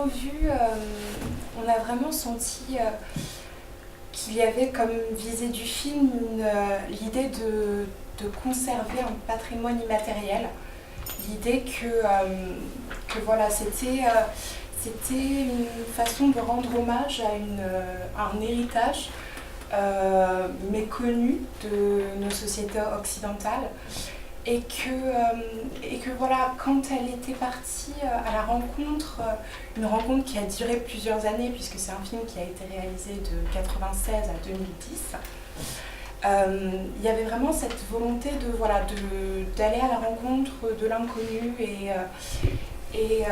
revu, on a vraiment senti qu'il y avait comme visée du film l'idée de conserver un patrimoine immatériel. L'idée que voilà, c'était une façon de rendre hommage à un héritage méconnu de nos sociétés occidentales. Et que voilà, quand elle était partie à la rencontre, une rencontre qui a duré plusieurs années, puisque c'est un film qui a été réalisé de 1996 à 2010, il y avait vraiment cette volonté d'aller à la rencontre de l'inconnu et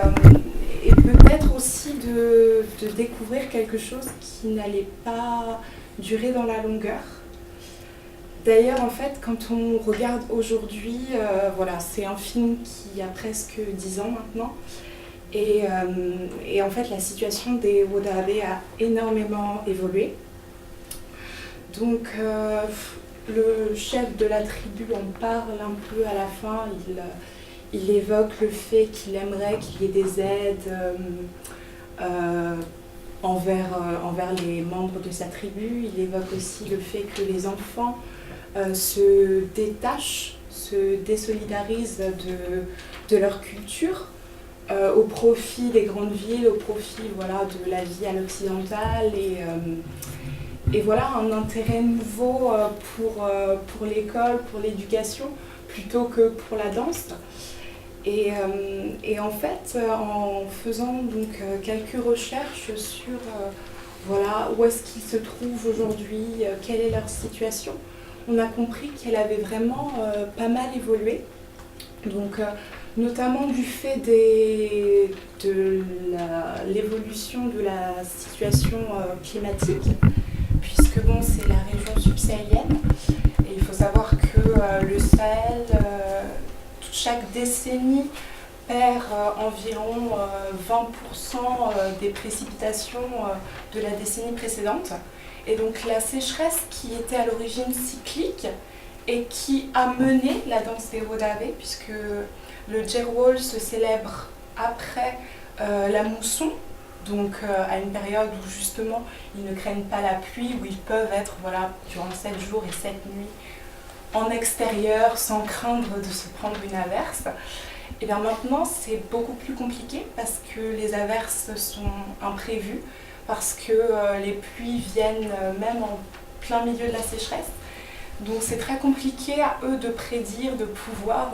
peut-être aussi de découvrir quelque chose qui n'allait pas durer dans la longueur. D'ailleurs, en fait, quand on regarde aujourd'hui, c'est un film qui a presque 10 ans maintenant. Et en fait, la situation des Wodaabe a énormément évolué. Donc, le chef de la tribu en parle un peu à la fin. Il évoque le fait qu'il aimerait qu'il y ait des aides envers les membres de sa tribu. Il évoque aussi le fait que les enfants se détachent, se désolidarisent de leur culture au profit des grandes villes, au profit de la vie à l'occidental et voilà un intérêt nouveau pour l'école, pour l'éducation plutôt que pour la danse. Et en fait, en faisant donc quelques recherches sur où est-ce qu'ils se trouvent aujourd'hui, quelle est leur situation, on a compris qu'elle avait vraiment pas mal évolué. Donc, notamment du fait de l'évolution de la situation climatique, puisque c'est la région subsaharienne. Et il faut savoir que le Sahel, chaque décennie, perd environ 20% des précipitations de la décennie précédente. Et donc la sécheresse qui était à l'origine cyclique et qui a mené la danse des Wodaabe, puisque le Djerwol se célèbre après la mousson, donc à une période où justement ils ne craignent pas la pluie, où ils peuvent être durant 7 jours et 7 nuits en extérieur sans craindre de se prendre une averse. Et bien maintenant c'est beaucoup plus compliqué parce que les averses sont imprévues, parce que les pluies viennent même en plein milieu de la sécheresse. Donc c'est très compliqué à eux de prédire, de pouvoir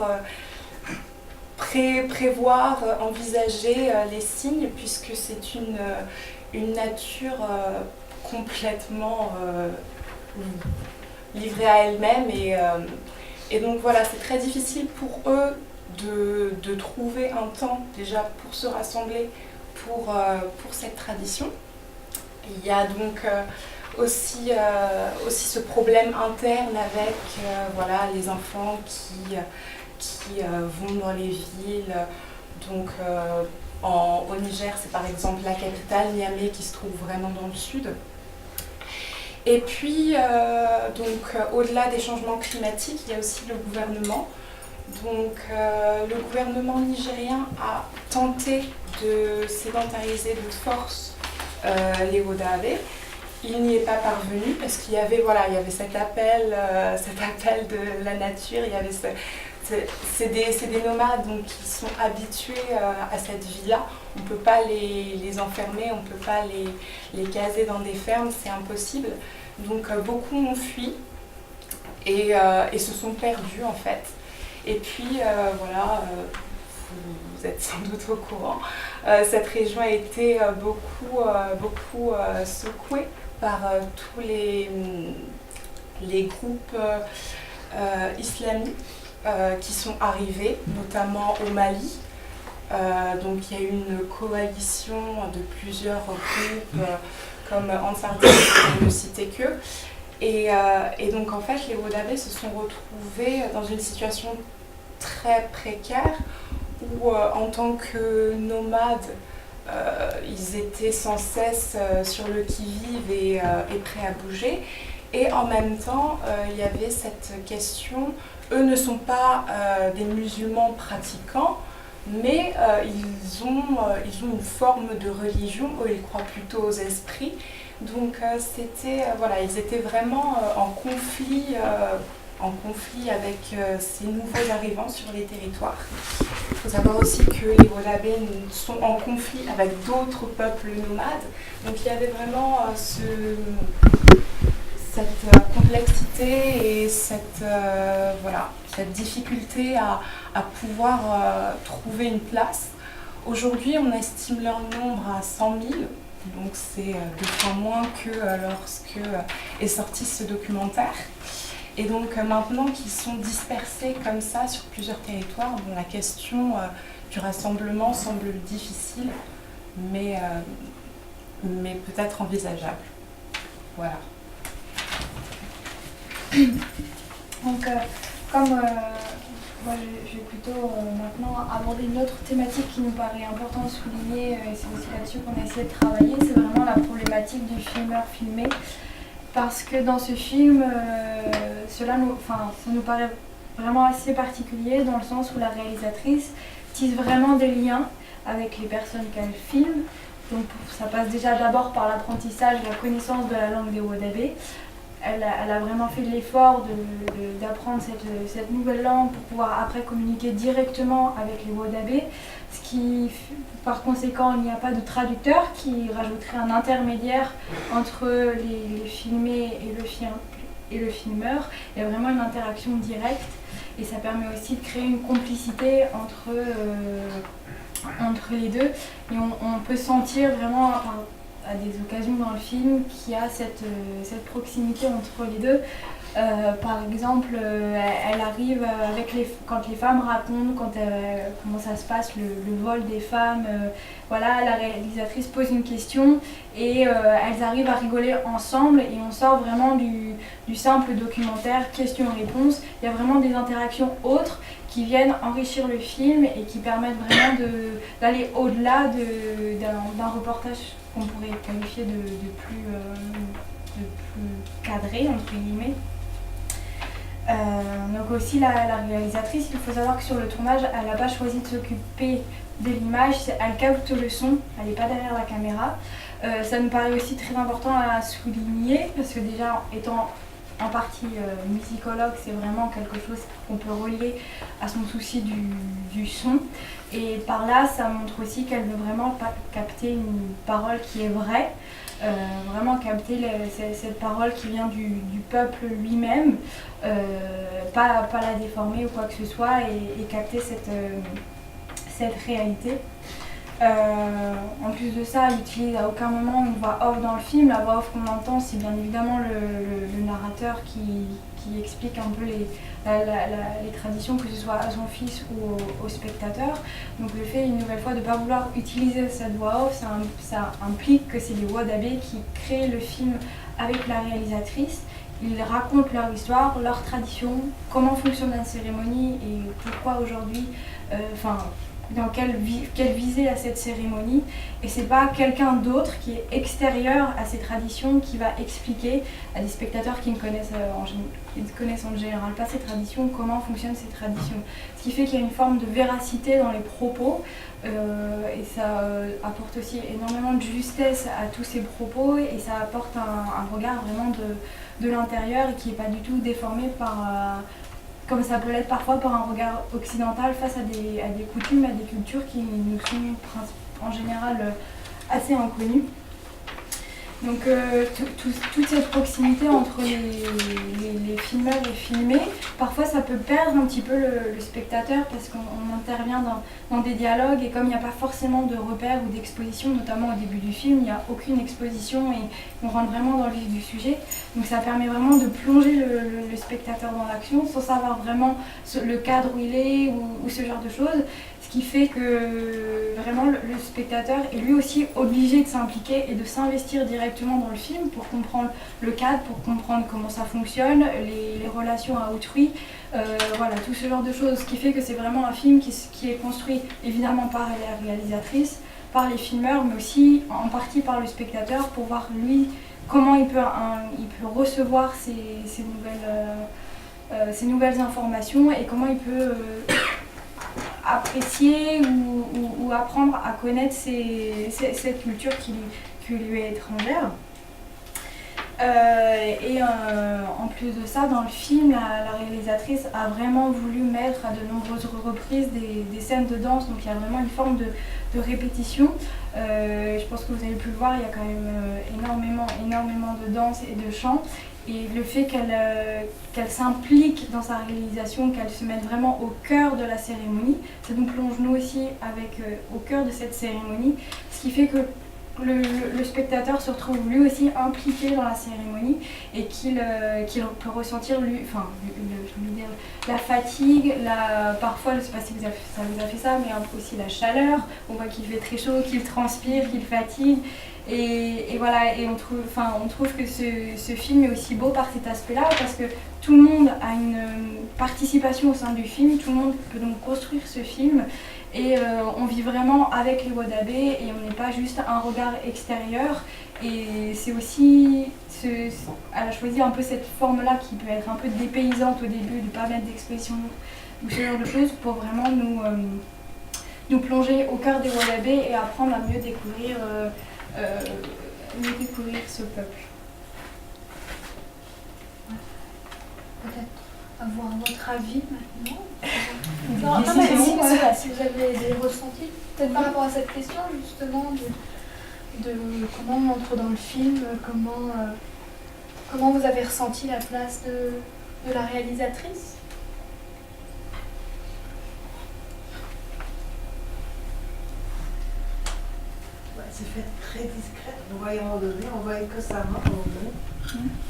prévoir, envisager les signes, puisque c'est une nature complètement livrée à elle-même. Et donc voilà, c'est très difficile pour eux de trouver un temps déjà pour se rassembler pour cette tradition. Il y a donc aussi ce problème interne avec les enfants qui vont dans les villes. Donc au Niger, c'est par exemple la capitale, Niamey, qui se trouve vraiment dans le sud. Et puis, au-delà des changements climatiques, il y a aussi le gouvernement. Donc, le gouvernement nigérien a tenté de sédentariser de force les Wodaabe. Il n'y est pas parvenu parce qu'il y avait cet appel de la nature. Il y avait c'est des nomades donc qui sont habitués à cette vie-là. On ne peut pas les enfermer, on ne peut pas les caser dans des fermes, c'est impossible. Donc beaucoup ont fui et se sont perdus en fait. Et puis vous êtes sans doute au courant, cette région a été beaucoup secouée par tous les groupes islamiques qui sont arrivés, notamment au Mali. Donc il y a eu une coalition de plusieurs groupes comme Ansar Dine, pour ne citer que. Et donc en fait les Wodaabe se sont retrouvés dans une situation très précaire où en tant que nomades, ils étaient sans cesse sur le qui-vive et prêts à bouger. Et en même temps, il y avait cette question, eux ne sont pas des musulmans pratiquants, mais ils ont une forme de religion, eux ils croient plutôt aux esprits, donc ils étaient vraiment en conflit avec ces nouveaux arrivants sur les territoires. Il faut savoir aussi que les Wodabé sont en conflit avec d'autres peuples nomades, donc il y avait vraiment cette complexité et cette difficulté à pouvoir trouver une place. Aujourd'hui, on estime leur nombre à 100 000, donc c'est 2 fois moins que lorsque est sorti ce documentaire. Et donc maintenant qu'ils sont dispersés comme ça sur plusieurs territoires, la question du rassemblement semble difficile, mais peut-être envisageable. Voilà. Donc, moi, je vais plutôt maintenant aborder une autre thématique qui nous paraît importante de souligner, et c'est aussi là-dessus qu'on a essayé de travailler, c'est vraiment la problématique du filmeur filmé. Parce que dans ce film, ça nous paraît vraiment assez particulier dans le sens où la réalisatrice tisse vraiment des liens avec les personnes qu'elle filme. Donc ça passe déjà d'abord par l'apprentissage et la connaissance de la langue des Wodabé. Elle a vraiment fait l'effort d'apprendre cette nouvelle langue pour pouvoir après communiquer directement avec les Wodabé, ce qui, par conséquent, il n'y a pas de traducteur qui rajouterait un intermédiaire entre les filmés et le filmeur. Il y a vraiment une interaction directe et ça permet aussi de créer une complicité entre les deux. Et on peut sentir vraiment, à des occasions dans le film, qu'il y a cette proximité entre les deux. Par exemple, elle arrive quand les femmes racontent comment ça se passe, le vol des femmes. La réalisatrice pose une question et elles arrivent à rigoler ensemble et on sort vraiment du simple documentaire question-réponse. Il y a vraiment des interactions autres qui viennent enrichir le film et qui permettent vraiment d'aller au-delà d'un reportage qu'on pourrait qualifier de plus cadré, entre guillemets. Donc aussi la réalisatrice, il faut savoir que sur le tournage, elle n'a pas choisi de s'occuper de l'image, elle capte le son, elle n'est pas derrière la caméra. Ça nous paraît aussi très important à souligner, parce que déjà, étant en partie musicologue, c'est vraiment quelque chose qu'on peut relier à son souci du son. Et par là, ça montre aussi qu'elle veut vraiment capter une parole qui est vraie, vraiment capter cette parole qui vient du peuple lui-même, pas la déformer ou quoi que ce soit, et capter cette réalité. En plus de ça, il n'utilise à aucun moment une voix off dans le film. La voix off qu'on entend, c'est bien évidemment le narrateur qui explique un peu les traditions, que ce soit à son fils ou au spectateur. Donc le fait, une nouvelle fois, de ne pas vouloir utiliser cette voix off, ça implique que c'est les Wodabé qui créent le film avec la réalisatrice. Ils racontent leur histoire, leur tradition, comment fonctionne la cérémonie et pourquoi aujourd'hui, dans quelle visée à cette cérémonie, et c'est pas quelqu'un d'autre qui est extérieur à ces traditions qui va expliquer à des spectateurs qui ne connaissent en général pas ces traditions, comment fonctionnent ces traditions. Ce qui fait qu'il y a une forme de véracité dans les propos, et ça apporte aussi énormément de justesse à tous ces propos, et ça apporte un regard vraiment de l'intérieur et qui n'est pas du tout déformé par... comme ça peut l'être parfois par un regard occidental face à des coutumes, à des cultures qui nous sont en général assez inconnues. Donc toute cette proximité entre les filmeurs et filmés, parfois ça peut perdre un petit peu le spectateur parce qu'on intervient dans des dialogues et comme il n'y a pas forcément de repères ou d'exposition, notamment au début du film, il n'y a aucune exposition et on rentre vraiment dans le vif du sujet. Donc ça permet vraiment de plonger le spectateur dans l'action sans savoir vraiment le cadre où il est ou ce genre de choses. Ce qui fait que vraiment le spectateur est lui aussi obligé de s'impliquer et de s'investir directement dans le film pour comprendre le cadre, pour comprendre comment ça fonctionne, les relations à autrui, tout ce genre de choses. Ce qui fait que c'est vraiment un film qui est construit évidemment par la réalisatrice, par les filmeurs, mais aussi en partie par le spectateur pour voir lui comment il peut recevoir ces nouvelles informations et comment il peut apprécier ou apprendre à connaître cette culture qui lui est étrangère. En plus de ça, dans le film, la réalisatrice a vraiment voulu mettre à de nombreuses reprises des scènes de danse, donc il y a vraiment une forme de répétition. Je pense que vous avez pu le voir, il y a quand même énormément de danse et de chant. Et le fait qu'elle s'implique dans sa réalisation, qu'elle se mette vraiment au cœur de la cérémonie, ça nous plonge nous aussi au cœur de cette cérémonie, ce qui fait que le spectateur se retrouve lui aussi impliqué dans la cérémonie et qu'il peut ressentir la fatigue, parfois, je ne sais pas si ça vous a fait ça, mais aussi la chaleur. On voit qu'il fait très chaud, qu'il transpire, qu'il fatigue. Et voilà, et on trouve que ce film est aussi beau par cet aspect-là, parce que tout le monde a une participation au sein du film, tout le monde peut donc construire ce film. Et on vit vraiment avec les Wadabé et on n'est pas juste un regard extérieur. Et c'est aussi, elle a choisi un peu cette forme-là qui peut être un peu dépaysante au début, de ne pas mettre d'expression ou ce genre de choses, pour vraiment nous plonger au cœur des Wadabé et apprendre à mieux découvrir ce peuple. Peut-être avoir votre avis maintenant. Non, si vous avez des ressentis, peut-être par rapport à cette question justement de comment on entre dans le film, comment vous avez ressenti la place de la réalisatrice. C'est fait très discret. On voyait à un moment donné, on voyait que sa main à un moment donné,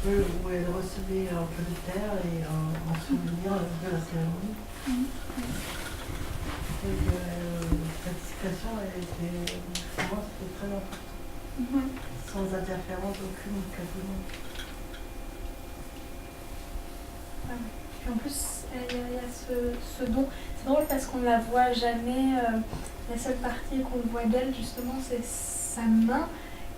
où elle recevait un peu de terre et un souvenir de la cérémonie. Et la discrétion, pour moi, c'était très important. Sans interférence aucune, quasiment. Puis en plus, il y a ce don. C'est drôle parce qu'on ne la voit jamais. La seule partie qu'on voit d'elle, justement, c'est sa main.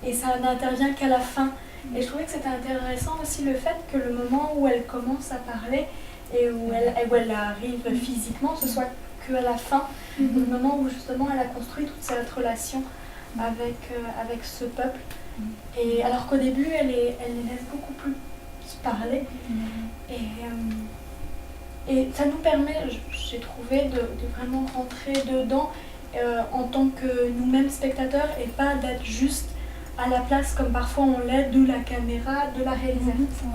Et ça n'intervient qu'à la fin. Et je trouvais que c'était intéressant aussi le fait que le moment où elle commence à parler et où elle arrive physiquement, ce soit qu'à la fin. Le moment où justement elle a construit toute cette relation avec ce peuple. Et alors qu'au début, elle les laisse beaucoup plus parler. Et ça nous permet, j'ai trouvé, de vraiment rentrer dedans en tant que nous-mêmes spectateurs et pas d'être juste à la place comme parfois on l'est de la caméra, de la réalisation.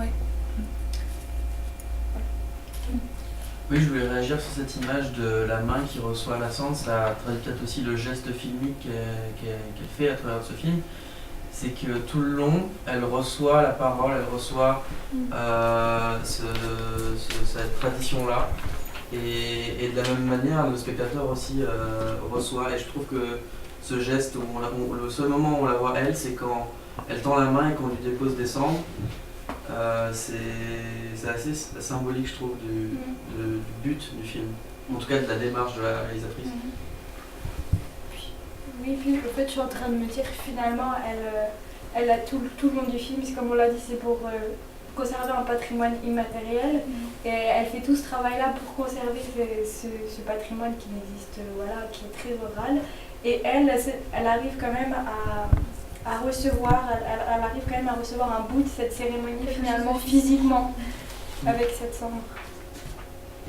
Oui, je voulais réagir sur cette image de la main qui reçoit la cendre. Ça traduit peut-être aussi le geste filmique qu'elle fait à travers ce film. C'est que tout le long, elle reçoit la parole, elle reçoit cette tradition-là. Et de la même manière, le spectateur aussi reçoit. Et je trouve que ce geste, le seul moment où on la voit elle, c'est quand elle tend la main et qu'on lui dépose des cendres. C'est assez symbolique, je trouve, du but du film. En tout cas, de la démarche de la réalisatrice. Oui, puis en fait, je suis en train de me dire que finalement, elle a tout le long du film, comme on l'a dit, c'est pour conserver un patrimoine immatériel. Et elle fait tout ce travail-là pour conserver ce patrimoine qui n'existe, qui est très rural. Et elle arrive quand même à recevoir un bout de cette cérémonie finalement physiquement avec cette cendre.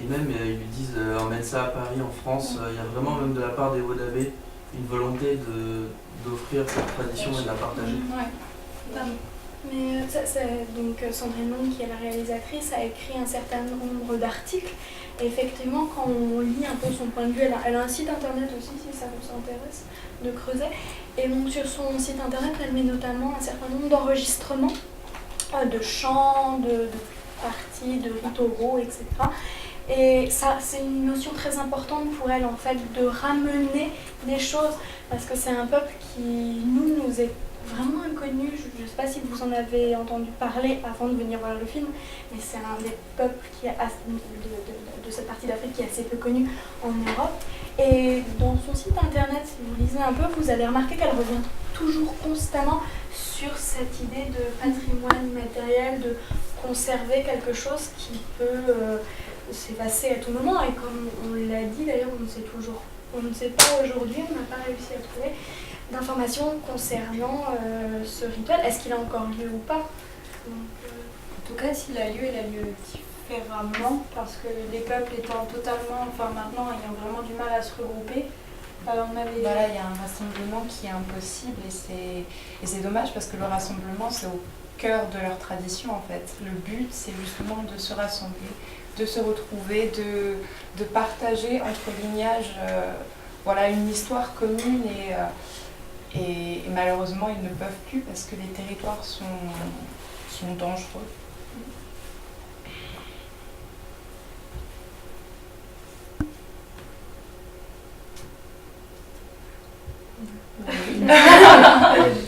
Et même ils lui disent emmène ça à Paris, en France. Il y a vraiment même de la part des Wadabé une volonté d'offrir cette tradition et de la partager. Mais donc Sandrine Long, qui est la réalisatrice, a écrit un certain nombre d'articles. Et effectivement, quand on lit un peu son point de vue, elle a un site internet aussi, si ça vous intéresse, de creuser. Et donc sur son site internet, elle met notamment un certain nombre d'enregistrements de chants, de parties, de rituaux, etc. Et ça, c'est une notion très importante pour elle, en fait, de ramener des choses, parce que c'est un peuple qui, nous est vraiment inconnu. Je ne sais pas si vous en avez entendu parler avant de venir voir le film, mais c'est un des peuples de cette partie d'Afrique qui est assez peu connu en Europe. Et dans son site internet, si vous lisez un peu, vous allez remarquer qu'elle revient toujours constamment sur cette idée de patrimoine immatériel, de conserver quelque chose qui peut s'effacer à tout moment. Et comme on l'a dit d'ailleurs, on ne sait pas aujourd'hui, on n'a pas réussi à trouver d'informations concernant ce rituel. Est-ce qu'il a encore lieu ou pas? En tout cas, s'il a lieu, il a lieu différemment, parce que les peuples étant totalement, enfin maintenant, ayant vraiment du mal à se regrouper, Voilà, il y a un rassemblement qui est impossible et c'est dommage parce que le rassemblement, c'est au cœur de leur tradition en fait. Le but, c'est justement de se rassembler, de se retrouver, de partager entre lignages voilà, une histoire commune et malheureusement, ils ne peuvent plus parce que les territoires sont dangereux.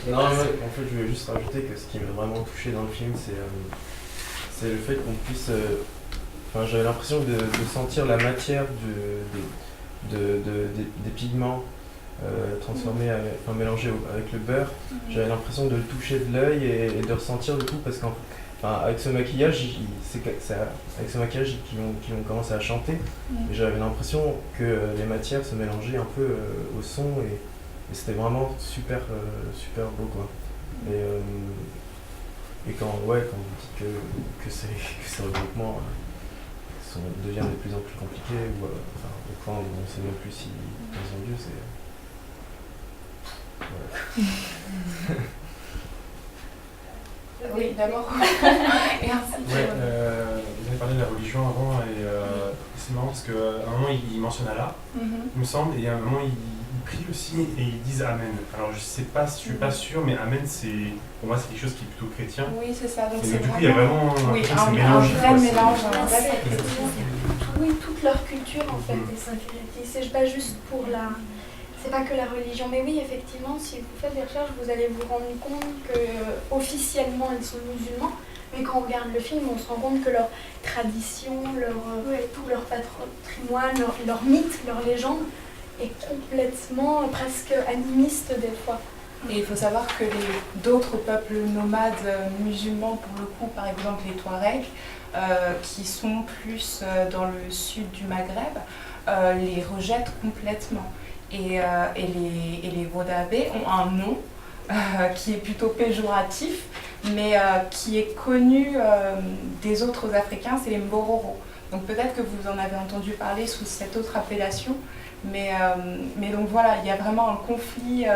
Non, en fait, je voulais juste rajouter que ce qui m'a vraiment touché dans le film, c'est le fait qu'on puisse. Enfin, j'avais l'impression de sentir la matière des pigments transformés, mélangés avec le beurre. J'avais l'impression de le toucher de l'œil et de ressentir le coup parce qu'avec ce maquillage, avec ce maquillage qu'ils ont commencé à chanter, et j'avais l'impression que les matières se mélangeaient un peu au son et c'était vraiment super beau quoi. Et quand vous dites que ces regroupements deviennent de plus en plus compliqués ou au point où on ne sait même plus si ils ont lieu, c'est... Ouais. Oui, d'abord. Et ainsi. Ouais, vous avez parlé de la religion avant et c'est marrant parce qu'à un moment il mentionne Allah, il me semble, et à un moment il prient aussi et ils disent Amen. Alors je suis pas sûr, mais Amen pour moi c'est quelque chose qui est plutôt chrétien. Oui, c'est ça. Donc et c'est du coup il y a vraiment un mélange. vrai mélange. Oui, toute leur culture en fait est syncrétisée. C'est pas juste pour la... C'est pas que la religion, mais oui, effectivement, si vous faites des recherches, vous allez vous rendre compte que officiellement ils sont musulmans, mais quand on regarde le film, on se rend compte que leur tradition, tout leur patrimoine, leur mythe, leur légende est complètement, presque animiste des fois. Et il faut savoir que d'autres peuples nomades musulmans, pour le coup, par exemple les Touaregs, qui sont plus dans le sud du Maghreb, les rejettent complètement. Et les Vodabé ont un nom qui est plutôt péjoratif, mais qui est connu des autres Africains, c'est les Mbororo. Donc peut-être que vous en avez entendu parler sous cette autre appellation, mais donc voilà, il y a vraiment un conflit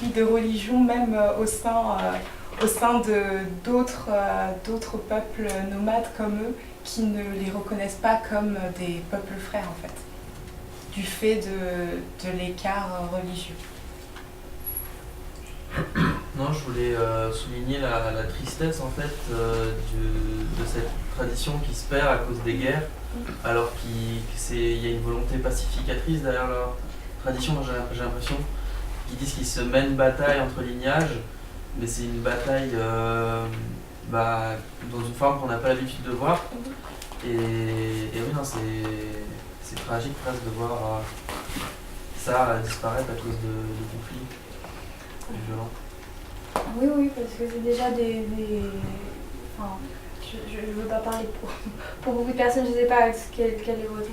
de religion même au sein d'autres peuples nomades comme eux qui ne les reconnaissent pas comme des peuples frères en fait, du fait de l'écart religieux. Non, je voulais souligner la tristesse en fait de cette tradition qui se perd à cause des guerres, alors qu'il y a une volonté pacificatrice derrière leur tradition. Moi, j'ai l'impression qu'ils disent qu'ils se mènent bataille entre lignages, mais c'est une bataille dans une forme qu'on n'a pas l'habitude de voir. Et oui, non, c'est tragique presque de voir ça disparaître à cause de conflits violents. Oui, parce que c'est déjà je ne veux pas parler pour beaucoup de personnes, je ne sais pas quel est votre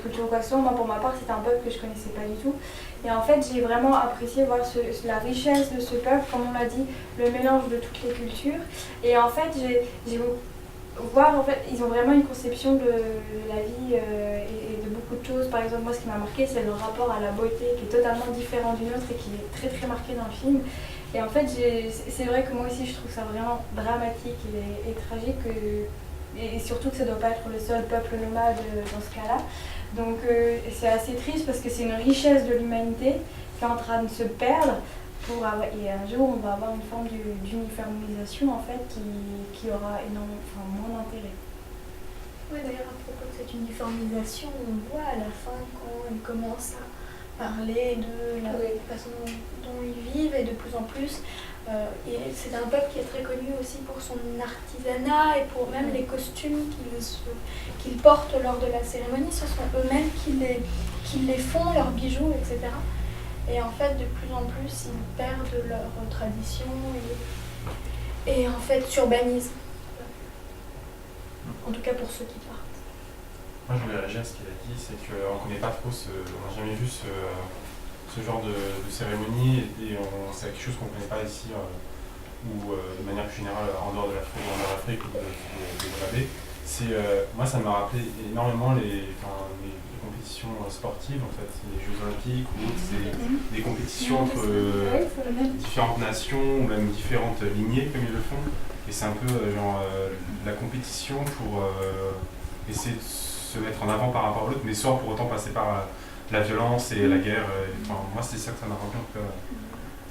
culture ou quoi que ce soit. Moi, pour ma part, c'était un peuple que je ne connaissais pas du tout. Et en fait, j'ai vraiment apprécié voir la richesse de ce peuple, comme on l'a dit, le mélange de toutes les cultures. Et en fait, ils ont vraiment une conception de la vie et de beaucoup de choses. Par exemple, moi, ce qui m'a marqué, c'est le rapport à la beauté qui est totalement différent d'une autre et qui est très très marqué dans le film. Et en fait, c'est vrai que moi aussi, je trouve ça vraiment dramatique et tragique. Et surtout que ça ne doit pas être le seul peuple nomade dans ce cas-là. Donc c'est assez triste parce que c'est une richesse de l'humanité qui est en train de se perdre. Et un jour, on va avoir une forme d'uniformisation en fait qui aura moins d'intérêt. Oui, d'ailleurs, à propos de cette uniformisation, on voit à la fin quand ils commencent à parler de la façon dont ils vivent et de plus en plus. Et c'est un peuple qui est très connu aussi pour son artisanat et pour même les costumes qu'ils portent lors de la cérémonie. Ce sont eux-mêmes qui les font, leurs bijoux, etc. Et en fait, de plus en plus, ils perdent leur tradition et en fait s'urbanisent. en tout cas pour ceux qui partent. Moi, je voulais réagir à ce qu'il a dit, c'est qu'on ne connaît pas trop, on n'a jamais vu ce genre de cérémonie, et c'est quelque chose qu'on ne connaît pas ici, ou de manière plus générale en dehors de l'Afrique ou de Guadeloupe. Moi, ça m'a rappelé énormément les compétitions sportives, en fait, les Jeux Olympiques ou autres, c'est des compétitions entre différentes nations ou même différentes lignées, comme ils le font. Et c'est un peu la compétition pour essayer de se mettre en avant par rapport à l'autre, mais sans pour autant passer par la violence et la guerre. Moi, c'est ça que ça m'a rappelé un peu.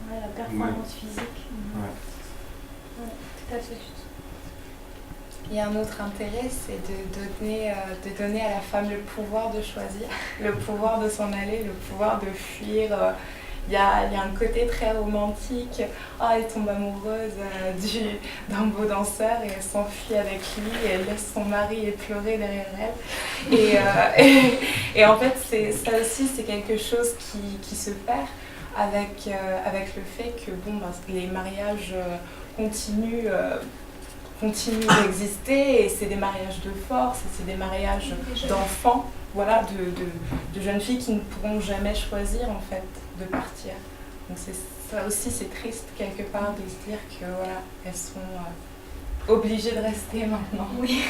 Ouais, la performance physique. Ouais. Ouais, tout à fait. Il y a un autre intérêt, c'est de donner à la femme le pouvoir de choisir, le pouvoir de s'en aller, le pouvoir de fuir. Il y a un côté très romantique. Elle tombe amoureuse d'un beau danseur et elle s'enfuit avec lui et elle laisse son mari pleurer derrière elle. Et en fait, ça aussi, c'est quelque chose qui se perd avec le fait que les mariages continuent d'exister et c'est des mariages de force, c'est des mariages d'enfants, voilà, de jeunes filles qui ne pourront jamais choisir en fait de partir. Donc ça aussi c'est triste quelque part de se dire que voilà, elles sont obligées de rester maintenant. Oui.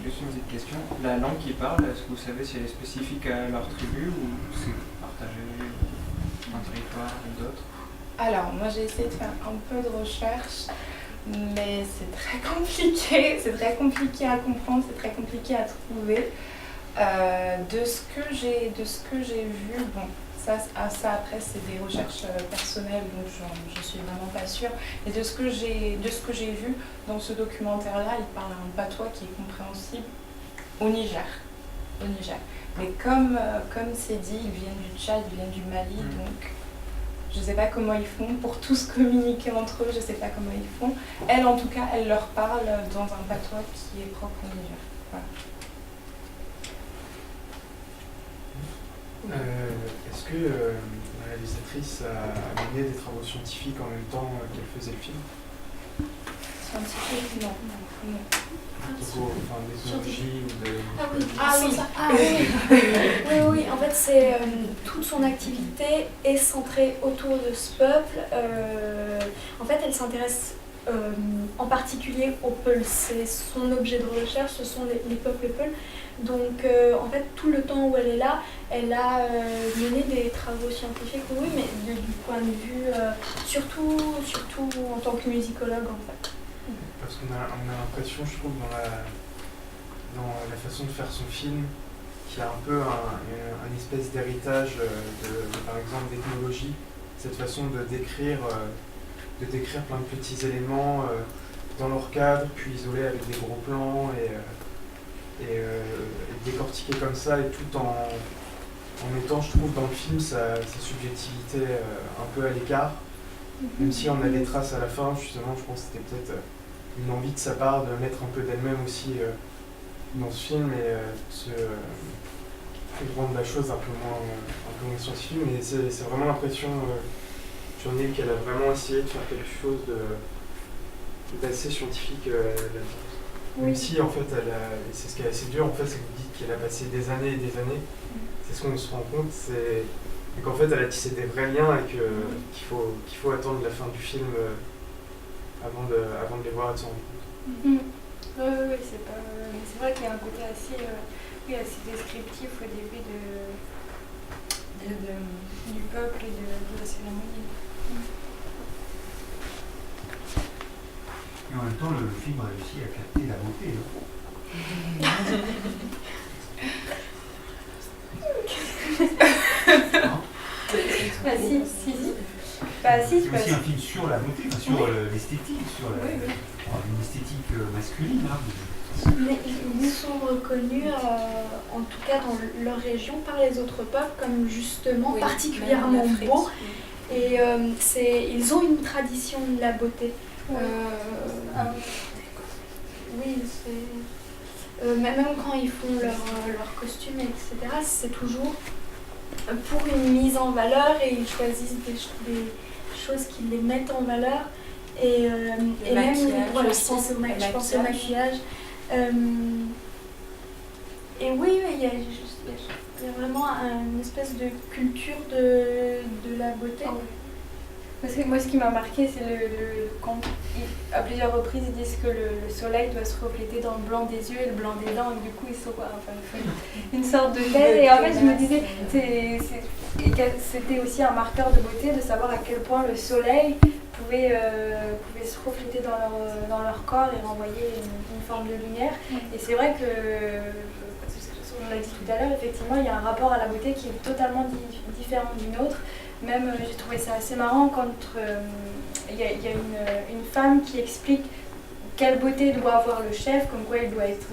Juste une petite question. La langue qu'ils parlent, est-ce que vous savez si elle est spécifique à leur tribu ou c'est partagé un territoire ou d'autres? Alors, moi j'ai essayé de faire un peu de recherche, mais c'est très compliqué à comprendre, c'est très compliqué à trouver. De ce que j'ai vu, bon, ça après c'est des recherches personnelles, donc je suis vraiment pas sûre. Et de ce que j'ai vu dans ce documentaire-là, il parle un patois qui est compréhensible au Niger. Mais comme c'est dit, ils viennent du Tchad, ils viennent du Mali, donc je ne sais pas comment ils font pour tous communiquer entre eux, je ne sais pas comment ils font. Elle, en tout cas, elle leur parle dans un patois qui est propre au Niger. Voilà. Est-ce que la réalisatrice a mené des travaux scientifiques en même temps qu'elle faisait le film? Scientifique, non. D'ethnologie ou de... Oui, en fait, c'est toute son activité est centrée autour de ce peuple. En fait, elle s'intéresse en particulier aux Peuls. C'est son objet de recherche, ce sont les peuples Peuls. Donc, en fait, tout le temps où elle est là, elle a mené des travaux scientifiques, oui, mais du point de vue, surtout en tant que musicologue, en fait. Parce qu'on a l'impression, je trouve, dans la façon de faire son film, qu'il y a un peu un espèce d'héritage par exemple, d'ethnologie, cette façon de décrire plein de petits éléments dans leur cadre, puis isolés avec des gros plans et décortiquer comme ça, et tout en mettant, je trouve, dans le film sa subjectivité un peu à l'écart, même si on a des traces à la fin. Justement, je pense que c'était peut-être une envie de sa part de mettre un peu d'elle-même aussi dans ce film et de rendre la chose un peu moins scientifique, mais c'est vraiment l'impression que j'en ai eu, qu'elle a vraiment essayé de faire quelque chose d'assez scientifique là-dedans. Oui. Même si en fait, c'est ce qui est assez dur, en fait, c'est que vous dites qu'elle a passé des années et des années, c'est ce qu'on se rend compte, c'est qu'en fait elle a tissé des vrais liens et qu'il faut attendre la fin du film avant de les voir et de s'en rendre compte. Oui, c'est vrai qu'il y a un côté assez descriptif au début du peuple et de la cérémonie. Et en même temps, le film a réussi à capter la beauté. C'est aussi un film sur la beauté, sur l'esthétique, sur une esthétique masculine. Mais ils sont reconnus, en tout cas dans leur région, par les autres peuples comme justement particulièrement beaux. Et ils ont une tradition de la beauté. Oui, même quand ils font leurs costumes, etc., c'est toujours pour une mise en valeur et ils choisissent des choses qui les mettent en valeur. Et même, voilà, je pense au maquillage. Et oui, il y a vraiment une espèce de culture de la beauté. Parce que moi, ce qui m'a marqué, c'est quand à plusieurs reprises ils disent que le soleil doit se refléter dans le blanc des yeux et le blanc des dents, et du coup ils sont une sorte de thèse. Et en fait, je me disais, c'était aussi un marqueur de beauté de savoir à quel point le soleil pouvait se refléter dans leur corps et renvoyer une forme de lumière. Et c'est vrai que, on l'a dit tout à l'heure, effectivement, il y a un rapport à la beauté qui est totalement différent d'une autre. Même, j'ai trouvé ça assez marrant quand il y a une femme qui explique quelle beauté doit avoir le chef, comme quoi il doit être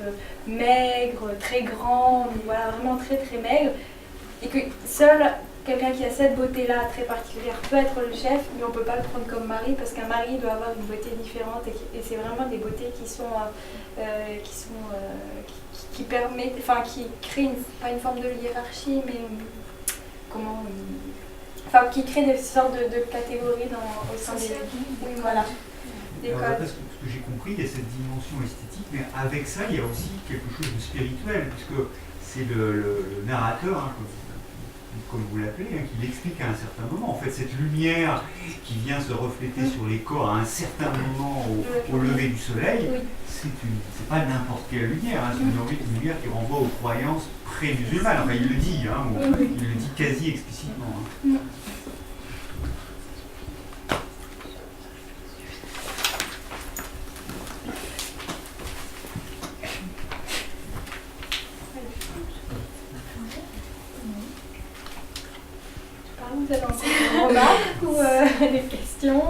maigre, très grand, voilà, vraiment très très maigre, et que seul quelqu'un qui a cette beauté-là très particulière peut être le chef, mais on ne peut pas le prendre comme mari parce qu'un mari doit avoir une beauté différente et c'est vraiment des beautés qui permettent, enfin qui créent pas une forme de hiérarchie, mais qui crée des sortes de catégories au sein des voilà. Parce que ce que j'ai compris, il y a cette dimension esthétique, mais avec ça, il y a aussi quelque chose de spirituel, puisque c'est le narrateur, hein, comme vous l'appelez, hein, qui l'explique à un certain moment. En fait, cette lumière qui vient se refléter sur les corps à un certain moment au lever du soleil, c'est pas n'importe quelle lumière, hein, c'est une lumière qui renvoie aux croyances pré-musulmanes. Enfin, il le dit, hein, il le dit quasi explicitement. Hein. Vous avez encore des remarques ou des questions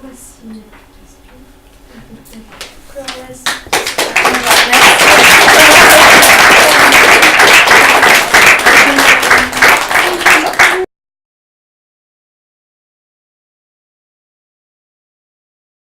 Voici une question.